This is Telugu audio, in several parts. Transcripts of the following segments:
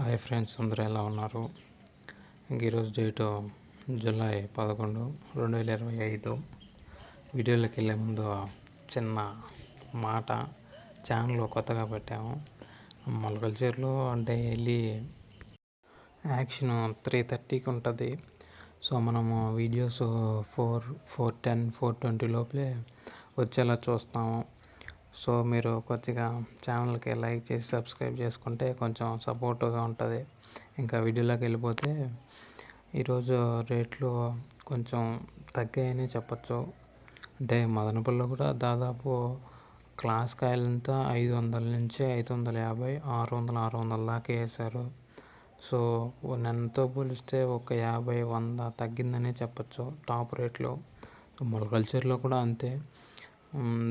హాయ్ ఫ్రెండ్స్, అందరూ ఎలా ఉన్నారు? ఈరోజు డేటు జూలై 11, 2025. వీడియోలోకి వెళ్ళే ముందు చిన్న మాట. ఛానల్ కొత్తగా పెట్టాము. మొలకల్చర్లో డైలీ యాక్షన్ 3:30కి ఉంటుంది. సో మనము వీడియోస్ 4:10, 4:20 లోపలే వచ్చేలా చూస్తాము. సో మీరు కొద్దిగా ఛానల్కి లైక్ చేసి సబ్స్క్రైబ్ చేసుకుంటే కొంచెం సపోర్ట్గా ఉంటుంది. ఇంకా వీడియోలోకి వెళ్ళిపోతే ఈరోజు రేట్లు కొంచెం తగ్గాయని చెప్పచ్చు. అంటే మదనపల్లిలో కూడా దాదాపు క్లాస్ కాయలంతా 500 నుంచి 550, 600, 600 దాకా వేశారు. సో నిన్నతో పోలిస్తే ఒక 50, 100 తగ్గిందని చెప్పచ్చు టాప్ రేట్లో. మొలకల్చర్లో కూడా అంతే.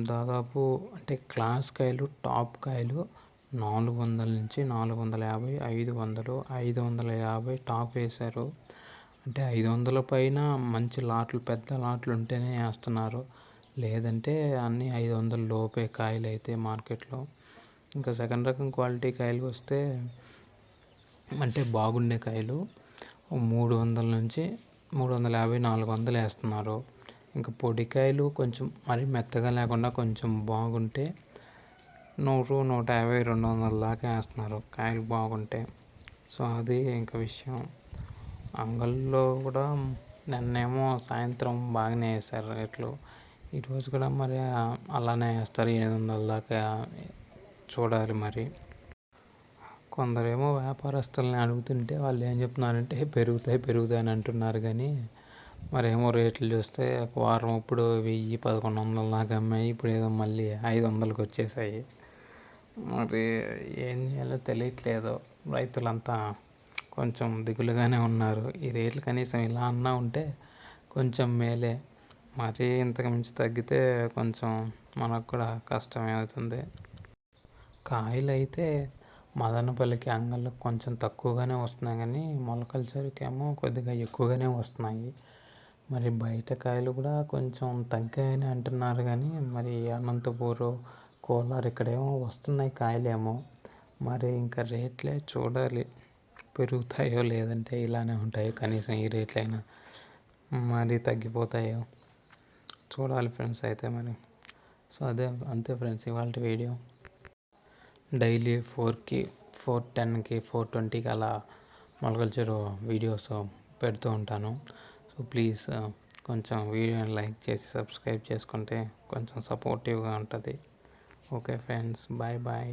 దాదాపు అంటే క్లాస్ కాయలు, టాప్ కాయలు 400 నుంచి 450, 500, 550 టాప్ వేశారు. అంటే 500 పైన మంచి లాట్లు, పెద్ద లాట్లు ఉంటేనే వేస్తున్నారు. లేదంటే అన్నీ 500 లోపే కాయలు అయితే మార్కెట్లో. ఇంకా సెకండ్ రకం క్వాలిటీ కాయలు వస్తే అంటే బాగుండే కాయలు 300 నుంచి 350, 400 వేస్తున్నారు. ఇంకా పొడికాయలు కొంచెం మరీ మెత్తగా లేకుండా కొంచెం బాగుంటే 100, 150, 200 దాకా వేస్తున్నారు కాయలు బాగుంటే. సో అది ఇంకా విషయం. అంగల్లో కూడా నిన్నేమో సాయంత్రం బాగానే వేశారు రేట్లు. ఈరోజు కూడా మరి అలానే వేస్తారు, 800 దాకా చూడాలి. మరి కొందరేమో వ్యాపారస్తులని అడుగుతుంటే వాళ్ళు ఏం చెప్తున్నారంటే పెరుగుతాయి అని అంటున్నారు. కానీ మరేమో రేట్లు చూస్తే ఒక వారం ఇప్పుడు 1000, 1100 దాకా అమ్మాయి, ఇప్పుడు ఏదో మళ్ళీ 500కి వచ్చేసాయి. మరి ఏం చేయాలో తెలియట్లేదు. రైతులంతా కొంచెం దిగులుగానే ఉన్నారు. ఈ రేట్లు కనీసం ఇలా అన్నా ఉంటే కొంచెం మేలే. మరీ ఇంతకు మించి తగ్గితే కొంచెం మనకు కూడా కష్టమే అవుతుంది. కాయలు అయితే మదనపల్లికి, అంగళ్ళకి కొంచెం తక్కువగానే వస్తున్నాయి, కానీ మొలకల్చర్కి ఏమో కొద్దిగా ఎక్కువగానే వస్తున్నాయి. మరి బయట కాయలు కూడా కొంచెం తగ్గాయని అంటున్నారు. కానీ మరి అనంతపూరు, కోలార్ ఇక్కడేమో వస్తున్నాయి కాయలేమో. మరి ఇంకా రేట్లే చూడాలి, పెరుగుతాయో లేదంటే ఇలానే ఉంటాయో, కనీసం ఈ రేట్లైనా మరి తగ్గిపోతాయో చూడాలి ఫ్రెండ్స్. అయితే మరి సో అంతే ఫ్రెండ్స్ ఇవాళ వీడియో. డైలీ 4కి, 4:10కి, 4:20కి అలా మొలకల్చర్ వీడియోస్ పెడుతూ ఉంటాను. సో ప్లీజ్ కొంచెం వీడియోని లైక్ చేసి సబ్స్క్రైబ్ చేసుకుంటే కొంచెం సపోర్టివ్గా ఉంటుంది. Okay friends, bye bye.